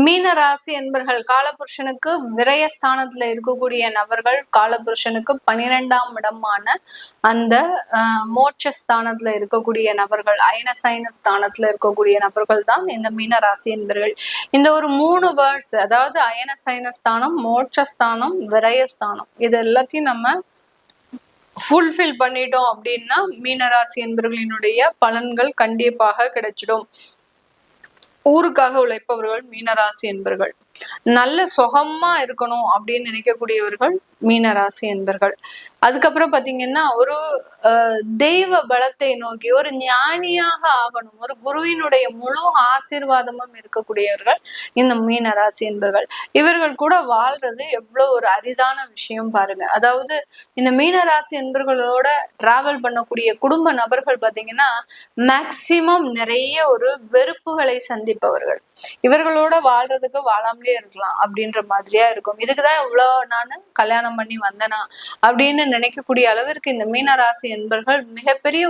மீன ராசி என்பர்கள் காலபுருஷனுக்கு விரயஸ்தானத்துல இருக்கக்கூடிய நபர்கள், காலபுருஷனுக்கு 12ஆம் இடமான அந்த மோட்சஸ்தானத்துல இருக்கக்கூடிய நபர்கள், அயனசைன ஸ்தானத்துல இருக்கக்கூடிய நபர்கள் தான் இந்த மீன ராசி என்பர்கள். இந்த ஒரு 3 வேர்ட்ஸ், அதாவது அயனசைன ஸ்தானம், மோட்சஸ்தானம், விரயஸ்தானம், இது எல்லாத்தையும் நம்ம ஃபுல்ஃபில் பண்ணிட்டோம் அப்படின்னா மீனராசி என்பர்களினுடைய பலன்கள் கண்டிப்பாக கிடைச்சிடும். ஊருக்காக உழைப்பவர்கள் மீனராசி என்பர்கள். நல்ல சுகமா இருக்கணும் அப்படின்னு நினைக்கக்கூடியவர்கள் மீனராசி என்பர்கள். அதுக்கப்புறம் பாத்தீங்கன்னா ஒரு தெய்வ பலத்தை நோக்கி ஒரு ஞானியாக ஆகணும், ஒரு குருவினுடைய முழு ஆசீர்வாதமும் இருக்கக்கூடியவர்கள் இந்த மீனராசி என்பர்கள். இவர்கள் கூட வாழ்றது எவ்வளவு ஒரு அரிதான விஷயம் பாருங்க. அதாவது இந்த மீனராசி என்பர்களோட டிராவல் பண்ணக்கூடிய குடும்ப நபர்கள் பாத்தீங்கன்னா மேக்சிமம் நிறைய ஒரு வெறுப்புகளை சந்திப்பவர்கள். இவர்களோட வாழ்றதுக்கு வாழாமலே இருக்கலாம் அப்படின்ற மாதிரியா இருக்கும். இதுக்குதான் இவ்வளவு நான் கல்யாணம் பண்ணி வந்தனா அப்படின்னு நினைக்கக்கூடிய அளவிற்கு இந்த மீனராசி என்பர்கள் மிகப்பெரிய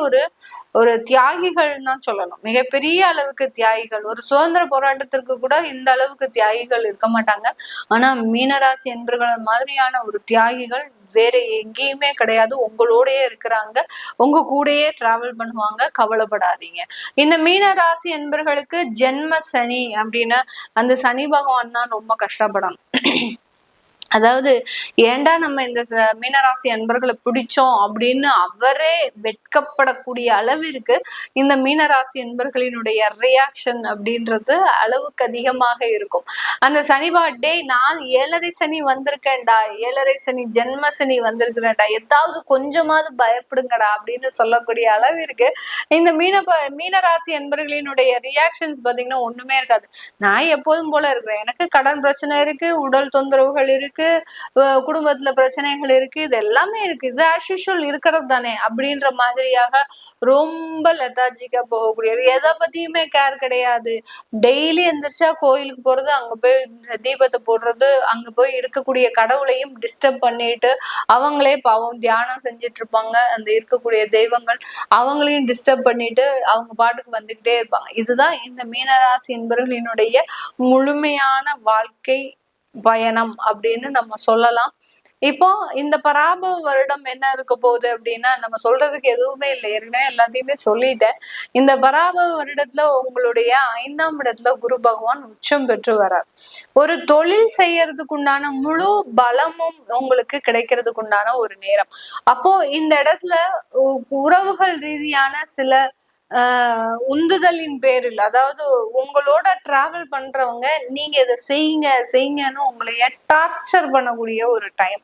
ஒரு தியாகிகள் தான் சொல்லணும். மிகப்பெரிய அளவுக்கு தியாகிகள். ஒரு சுதந்திர போராட்டத்திற்கு கூட இந்த அளவுக்கு தியாகிகள் இருக்க மாட்டாங்க. ஆனா மீனராசி என்பர்கள் மாதிரியான ஒரு தியாகிகள் வேற எங்கேயுமே கிடையாது. உங்களோடயே இருக்கிறாங்க, உங்க கூடயே டிராவல் பண்ணுவாங்க, கவலைப்படாதீங்க. இந்த மீன ராசி என்பர்களுக்கு ஜென்ம சனி அப்படின்னு அந்த சனி பகவான் தான் ரொம்ப கஷ்டப்படணும். அதாவது ஏண்டா நம்ம இந்த மீனராசி அன்பர்களை பிடிச்சோம் அப்படின்னு அவரே வெட்கப்படக்கூடிய அளவிற்கு இந்த மீனராசி அன்பர்களினுடைய ரியாக்ஷன் அப்படின்றது அளவுக்கு அதிகமாக இருக்கும். அந்த சனிபாட்டே நான் 7.5 சனி வந்திருக்கேன்டா, 7.5 சனி ஜென்ம சனி வந்திருக்கிறேன்டா, ஏதாவது கொஞ்சமாவது பயப்படுங்கடா அப்படின்னு சொல்லக்கூடிய அளவிற்கு இந்த மீனராசி அன்பர்களினுடைய ரியாக்ஷன்ஸ் பாத்தீங்கன்னா ஒண்ணுமே இருக்காது. நான் எப்போதும் போல இருக்கிறேன், எனக்கு கடன் பிரச்சனை இருக்கு, உடல் தொந்தரவுகள் இருக்கு, குடும்பத்துல பிரச்சனைகள் இருக்கு, இது எல்லாமே இருக்கு, இது ஆஸ் யூஷுவல் இருக்கிறது தானே அப்படின்ற மாதிரியாக ரொம்ப லெத்தாஜிக்கா போகக்கூடிய, எதை பத்தியுமே கேர் கிடையாது. டெய்லி எந்திரிச்சா கோயிலுக்கு போறது, அங்க போய் தீபத்தை போடுறது, அங்க போய் இருக்கக்கூடிய கடவுளையும் டிஸ்டர்ப் பண்ணிட்டு அவங்களே பாவம் தியானம் செஞ்சுட்டு இருப்பாங்க. அந்த இருக்கக்கூடிய தெய்வங்கள் அவங்களையும் டிஸ்டர்ப் பண்ணிட்டு அவங்க பாட்டுக்கு வந்துகிட்டே இருப்பாங்க. இதுதான் இந்த மீனராசி என்பவர்களினுடைய முழுமையான வாழ்க்கை பயணம் அப்படின்னு நம்ம சொல்லலாம். இப்போ இந்த பராபவ வருடம் என்ன இருக்க போகுது அப்படின்னா நம்ம சொல்றதுக்கு எதுவுமே இல்லை, ஏற்கனவே எல்லாத்தையுமே சொல்லிட்டேன். இந்த பராபவ வருடத்துல உங்களுடைய 5ஆம் இடத்துல குரு பகவான் உச்சம் பெற்று வரார். ஒரு தொழில் செய்யறதுக்கு உண்டான முழு பலமும் உங்களுக்கு கிடைக்கிறதுக்கு உண்டான ஒரு நேரம். அப்போ இந்த இடத்துல உறவுகள் ரீதியான சில உந்துதலின் பேரில், அதாவது உங்களோட டிராவல் பண்றவங்க நீங்க இதை செய்யுங்க செய்யுங்கன்னு உங்களைய டார்ச்சர் பண்ணக்கூடிய ஒரு டைம்.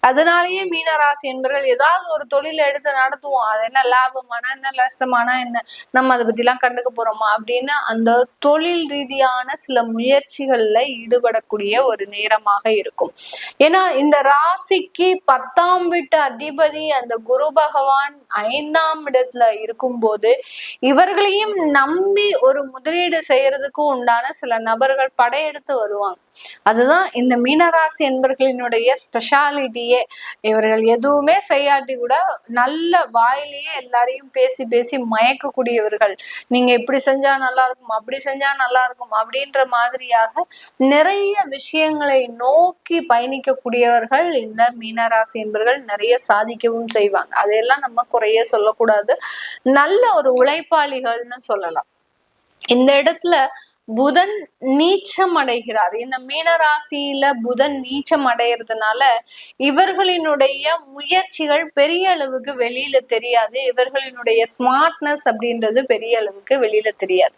அதனாலயே மீனராசி என்பவர்கள் ஏதாவது ஒரு தொழிலை எடுத்து நடத்துவோம், அது என்ன லாபமானா என்ன நஷ்டமானா என்ன, நம்ம அதை பத்தி எல்லாம் கண்டுக்க போறோமா அப்படின்னு அந்த தொழில் ரீதியான சில முயற்சிகள்ல ஈடுபடக்கூடிய ஒரு நேரமாக இருக்கும். ஏன்னா இந்த ராசிக்கு 10ஆம் வீட்டு அதிபதி அந்த குரு பகவான் 5ஆம் இடத்துல இருக்கும் போது இவர்களையும் நம்பி ஒரு முதலீடு செய்யறதுக்கு உண்டான சில நபர்கள் படையெடுத்து வருவாங்க. அதுதான் இந்த மீனராசி என்பர்களினுடைய ஸ்பெஷாலிட்டியே. இவர்கள் எதுவுமே செய்யாட்டி கூட நல்ல வாயிலேயே எல்லாரையும் பேசி பேசி மயக்கக்கூடியவர்கள். நீங்க இப்படி செஞ்சா நல்லா இருக்கும், அப்படி செஞ்சா நல்லா இருக்கும் அப்படின்ற மாதிரியாக நிறைய விஷயங்களை நோக்கி பயணிக்கக்கூடியவர்கள் இந்த மீனராசி என்பர்கள். நிறைய சாதிக்கவும் செய்வாங்க, அதையெல்லாம் நம்ம குறைய சொல்லக்கூடாது. நல்ல ஒரு உழைப்பாளிகள்னு சொல்லலாம். இந்த இடத்துல புதன் நீச்சம் அடைகிறார். இந்த மீனராசியில புதன் நீச்சம் அடைகிறதுனால இவர்களினுடைய முயற்சிகள் பெரிய அளவுக்கு வெளியில தெரியாது. இவர்களினுடைய ஸ்மார்ட்னஸ் அப்படின்றது பெரிய அளவுக்கு வெளியில தெரியாது.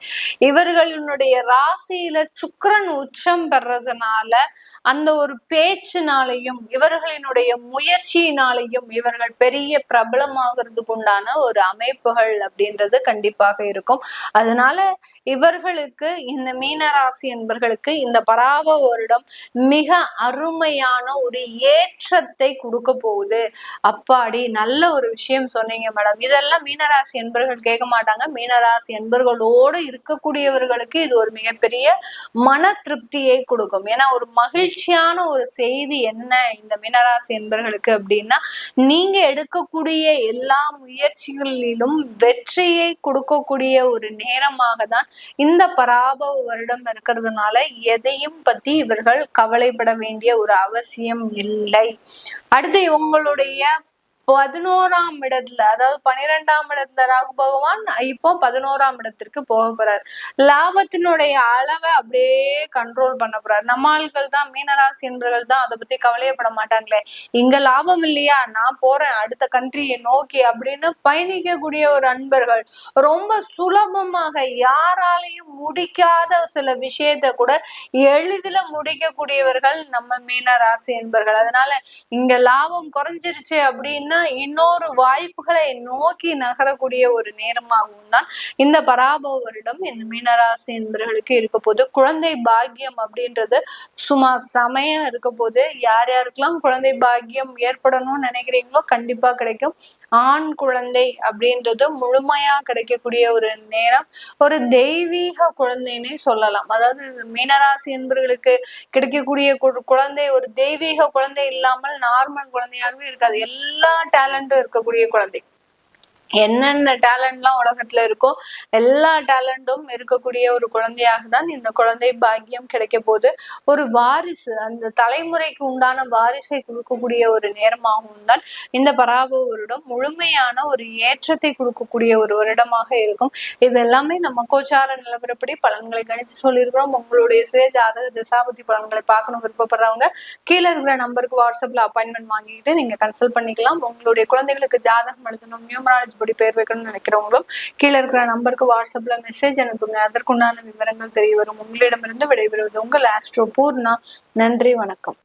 இவர்களினுடைய ராசியில சுக்கிரன் உச்சம் பெறதுனால அந்த ஒரு பேச்சினாலையும் இவர்களினுடைய முயற்சியினாலையும் இவர்கள் பெரிய பிரபலமாகிறதுக்கு உண்டான ஒரு அமைப்புகள் அப்படின்றது கண்டிப்பாக இருக்கும். அதனால இவர்களுக்கு இந்த மீனராசி என்பர்களுக்கு இந்த பராபவ வருடம் மிக அருமையான ஒரு ஏற்றத்தை கொடுக்க போகுது. அப்பாடி நல்ல ஒரு விஷயம் சொன்னீங்க மேடம். இதெல்லாம் மீனராசி என்பர்கள் கேட்க மாட்டாங்க. மீனராசி என்பர்களோடு இருக்கக்கூடியவர்களுக்கு இது ஒரு மிகப்பெரிய மன திருப்தியை கொடுக்கும். ஏன்னா ஒரு மகிழ்ச்சியான ஒரு செய்தி என்ன இந்த மீனராசி என்பர்களுக்கு அப்படின்னா, நீங்க எடுக்கக்கூடிய எல்லா முயற்சிகளிலும் வெற்றியை கொடுக்கக்கூடிய ஒரு நேரமாக தான் இந்த பராப பராபவ வருடம் இருக்கிறதுனால எதையும் பத்தி இவர்கள் கவலைப்பட வேண்டிய ஒரு அவசியம் இல்லை. அடுத்து உங்களுடைய 11ஆம் இடத்துல, அதாவது 12ஆம் இடத்துல ராகு பகவான் இப்போ 11ஆம் இடத்திற்கு போக போறார். லாபத்தினுடைய அளவை அப்படியே கண்ட்ரோல் பண்ண போறாரு. நம்ம ஆட்கள் தான், மீனராசி என்பவர்கள் தான் அதை பத்தி கவலையப்பட மாட்டாங்களே. இங்க லாபம் இல்லையா, நான் போறேன் அடுத்த கண்ட்ரியை நோக்கி அப்படின்னு பயணிக்கக்கூடிய ஒரு அன்பர்கள், ரொம்ப சுலபமாக யாராலையும் முடிக்காத சில விஷயத்த கூட எளிதில முடிக்கக்கூடியவர்கள் நம்ம மீனராசி என்பர்கள். அதனால இங்க லாபம் குறைஞ்சிருச்சு அப்படின்னா இன்னொரு வாய்ப்புகளை நோக்கி நகரக்கூடிய ஒரு நேரமாகவும் தான் இந்த பராபவ வருடம் இந்த மீனராசி என்பவர்களுக்கு இருக்க போது. குழந்தை பாக்கியம் அப்படின்றது சும்மா செமையா இருக்க போது. யார் யாருக்கெல்லாம் குழந்தை பாக்கியம் ஏற்படணும்னு நினைக்கிறீங்களோ கண்டிப்பா கிடைக்கும். ஆண் குழந்தை அப்படின்றது முழுமையா கிடைக்கக்கூடிய ஒரு நேரம். ஒரு தெய்வீக குழந்தைன்னே சொல்லலாம். அதாவது மீனராசி என்பவர்களுக்கு கிடைக்கக்கூடிய குழந்தை ஒரு தெய்வீக குழந்தை இல்லாமல் நார்மல் குழந்தையாகவே இருக்காது. எல்லா டேலண்டும் இருக்கக்கூடிய குழந்தை. என்னென்ன டேலண்ட்லாம் உலகத்துல இருக்கோ எல்லா டேலண்டும் இருக்கக்கூடிய ஒரு குழந்தையாக தான் இந்த குழந்தை பாக்கியம் கிடைக்க போது. ஒரு வாரிசு, அந்த தலைமுறைக்கு உண்டான வாரிசை கொடுக்கக்கூடிய ஒரு நேரமாகவும் தான் இந்த பராபவ வருடம் முழுமையான ஒரு ஏற்றத்தை கொடுக்கக்கூடிய ஒரு வருடமாக இருக்கும். இது எல்லாமே நம்ம கோச்சார நிலவரப்படி பலன்களை கணிச்சு சொல்லியிருக்கிறோம். உங்களுடைய சுய ஜாதக திசாபுத்தி பலன்களை பார்க்கணும் விருப்பப்படுறவங்க கீழே இருக்கிற நம்பருக்கு வாட்ஸ்அப்ல அப்பாயின்மெண்ட் வாங்கிட்டு நீங்க கன்சல்ட் பண்ணிக்கலாம். உங்களுடைய குழந்தைகளுக்கு ஜாதகம் எழுதணும், நியூமராலஜி படி பேர் வைக்கணும்னு நினைக்கிறவங்களும் கீழே இருக்கிற நம்பருக்கு வாட்ஸ்அப்ல மெசேஜ் அனுப்புங்க. அதற்குண்டான விவரங்கள் தெரிய வரும். உங்களிடமிருந்து விடைபெறுவது உங்கள் ஆஸ்ட்ரோ பூர்ணா. நன்றி, வணக்கம்.